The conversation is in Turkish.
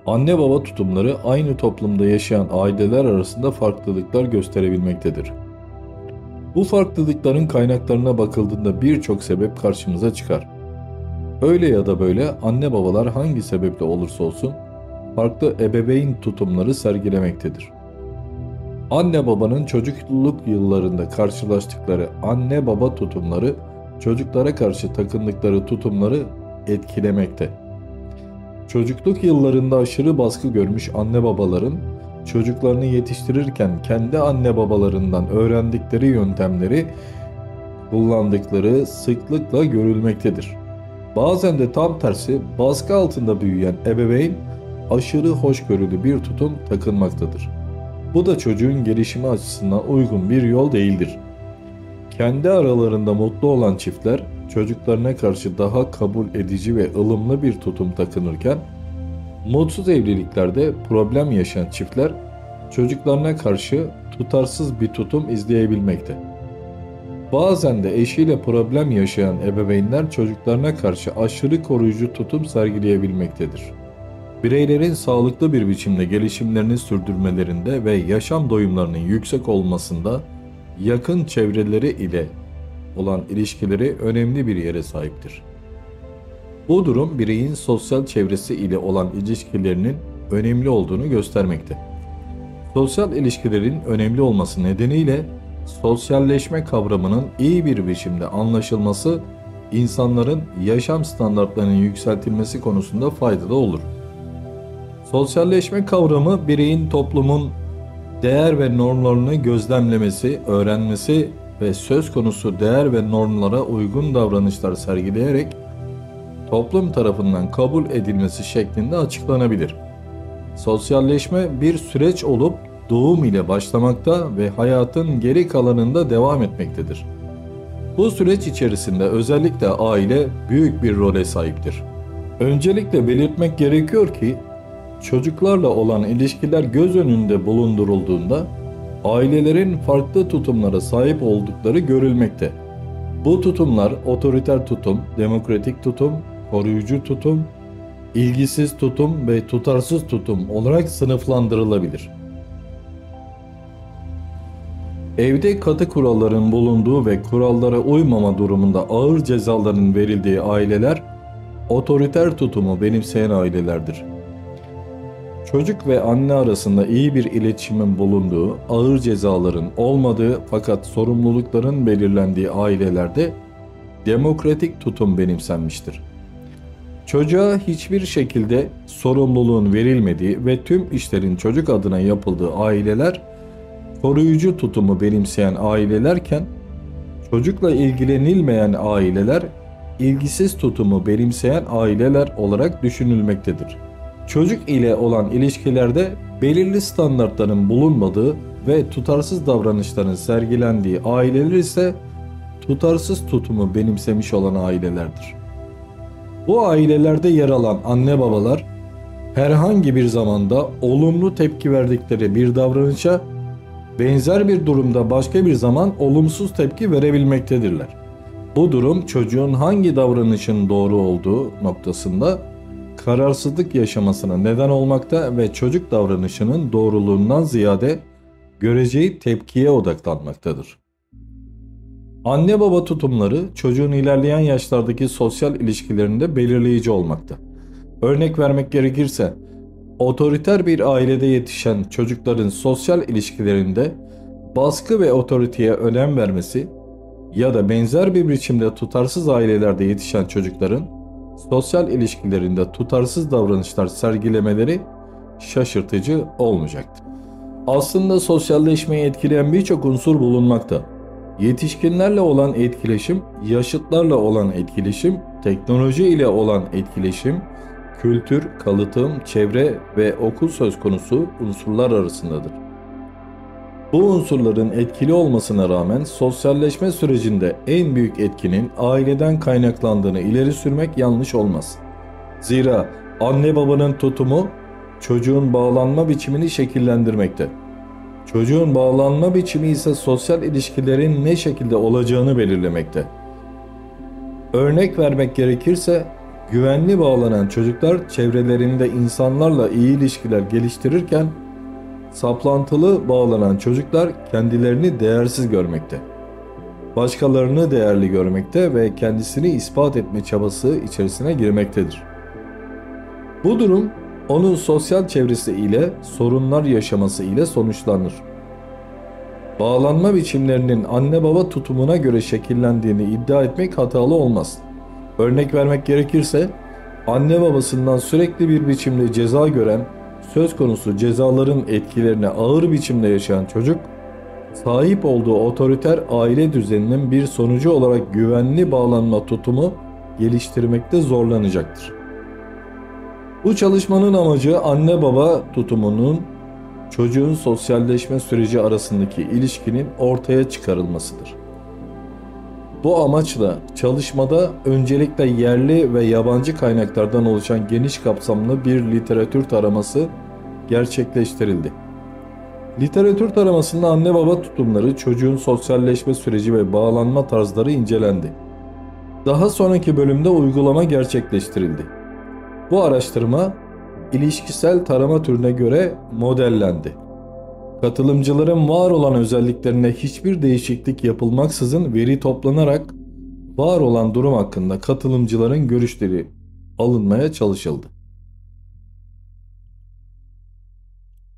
Anne baba tutumları aynı toplumda yaşayan aileler arasında farklılıklar gösterebilmektedir. Bu farklılıkların kaynaklarına bakıldığında birçok sebep karşımıza çıkar. Öyle ya da böyle anne babalar hangi sebeple olursa olsun farklı ebeveyn tutumları sergilemektedir. Anne babanın çocukluk yıllarında karşılaştıkları anne baba tutumları çocuklara karşı takındıkları tutumları etkilemekte. Çocukluk yıllarında aşırı baskı görmüş anne babaların çocuklarını yetiştirirken kendi anne babalarından öğrendikleri yöntemleri kullandıkları sıklıkla görülmektedir. Bazen de tam tersi baskı altında büyüyen ebeveyn aşırı hoşgörülü bir tutum takınmaktadır. Bu da çocuğun gelişimi açısından uygun bir yol değildir. Kendi aralarında mutlu olan çiftler çocuklarına karşı daha kabul edici ve ılımlı bir tutum takınırken, mutsuz evliliklerde problem yaşayan çiftler çocuklarına karşı tutarsız bir tutum izleyebilmekte. Bazen de eşiyle problem yaşayan ebeveynler çocuklarına karşı aşırı koruyucu tutum sergileyebilmektedir. Bireylerin sağlıklı bir biçimde gelişimlerini sürdürmelerinde ve yaşam doyumlarının yüksek olmasında yakın çevreleri ile olan ilişkileri önemli bir yere sahiptir. Bu durum bireyin sosyal çevresi ile olan ilişkilerinin önemli olduğunu göstermekte. Sosyal ilişkilerin önemli olması nedeniyle sosyalleşme kavramının iyi bir biçimde anlaşılması insanların yaşam standartlarının yükseltilmesi konusunda faydalı olur. Sosyalleşme kavramı bireyin toplumun değer ve normlarını gözlemlemesi, öğrenmesi ve söz konusu değer ve normlara uygun davranışlar sergileyerek toplum tarafından kabul edilmesi şeklinde açıklanabilir. Sosyalleşme bir süreç olup doğum ile başlamakta ve hayatın geri kalanında devam etmektedir. Bu süreç içerisinde özellikle aile büyük bir role sahiptir. Öncelikle belirtmek gerekiyor ki çocuklarla olan ilişkiler göz önünde bulundurulduğunda ailelerin farklı tutumlara sahip oldukları görülmekte. Bu tutumlar otoriter tutum, demokratik tutum, koruyucu tutum, ilgisiz tutum ve tutarsız tutum olarak sınıflandırılabilir. Evde katı kuralların bulunduğu ve kurallara uymama durumunda ağır cezaların verildiği aileler otoriter tutumu benimseyen ailelerdir. Çocuk ve anne arasında iyi bir iletişimin bulunduğu, ağır cezaların olmadığı fakat sorumlulukların belirlendiği ailelerde demokratik tutum benimsenmiştir. Çocuğa hiçbir şekilde sorumluluğun verilmediği ve tüm işlerin çocuk adına yapıldığı aileler koruyucu tutumu benimseyen ailelerken, çocukla ilgilenilmeyen aileler ilgisiz tutumu benimseyen aileler olarak düşünülmektedir. Çocuk ile olan ilişkilerde belirli standartların bulunmadığı ve tutarsız davranışların sergilendiği aileler ise tutarsız tutumu benimsemiş olan ailelerdir. Bu ailelerde yer alan anne babalar herhangi bir zamanda olumlu tepki verdikleri bir davranışa benzer bir durumda başka bir zaman olumsuz tepki verebilmektedirler. Bu durum çocuğun hangi davranışın doğru olduğu noktasında kararsızlık yaşamasına neden olmakta ve çocuk davranışının doğruluğundan ziyade göreceği tepkiye odaklanmaktadır. Anne baba tutumları çocuğun ilerleyen yaşlardaki sosyal ilişkilerinde belirleyici olmakta. Örnek vermek gerekirse, otoriter bir ailede yetişen çocukların sosyal ilişkilerinde baskı ve otoriteye önem vermesi ya da benzer bir biçimde tutarsız ailelerde yetişen çocukların sosyal ilişkilerinde tutarsız davranışlar sergilemeleri şaşırtıcı olmayacaktır. Aslında sosyalleşmeyi etkileyen birçok unsur bulunmakta. Yetişkinlerle olan etkileşim, yaşıtlarla olan etkileşim, teknoloji ile olan etkileşim, kültür, kalıtım, çevre ve okul söz konusu unsurlar arasındadır. Bu unsurların etkili olmasına rağmen sosyalleşme sürecinde en büyük etkinin aileden kaynaklandığını ileri sürmek yanlış olmaz. Zira anne babanın tutumu çocuğun bağlanma biçimini şekillendirmekte. Çocuğun bağlanma biçimi ise sosyal ilişkilerin ne şekilde olacağını belirlemekte. Örnek vermek gerekirse Güvenli bağlanan çocuklar çevrelerinde insanlarla iyi ilişkiler geliştirirken, saplantılı bağlanan çocuklar kendilerini değersiz görmekte, başkalarını değerli görmekte ve kendisini ispat etme çabası içerisine girmektedir. Bu durum onun sosyal çevresi ile sorunlar yaşaması ile sonuçlanır. Bağlanma biçimlerinin anne baba tutumuna göre şekillendiğini iddia etmek hatalı olmaz. Örnek vermek gerekirse, anne babasından sürekli bir biçimde ceza gören, söz konusu cezaların etkilerini ağır biçimde yaşayan çocuk, sahip olduğu otoriter aile düzeninin bir sonucu olarak güvenli bağlanma tutumu geliştirmekte zorlanacaktır. Bu çalışmanın amacı anne baba tutumunun çocuğun sosyalleşme süreci arasındaki ilişkinin ortaya çıkarılmasıdır. Bu amaçla çalışmada öncelikle yerli ve yabancı kaynaklardan oluşan geniş kapsamlı bir literatür taraması gerçekleştirildi. Literatür taramasında anne baba tutumları, çocuğun sosyalleşme süreci ve bağlanma tarzları incelendi. Daha sonraki bölümde uygulama gerçekleştirildi. Bu araştırma ilişkisel tarama türüne göre modellendi. Katılımcıların var olan özelliklerine hiçbir değişiklik yapılmaksızın veri toplanarak var olan durum hakkında katılımcıların görüşleri alınmaya çalışıldı.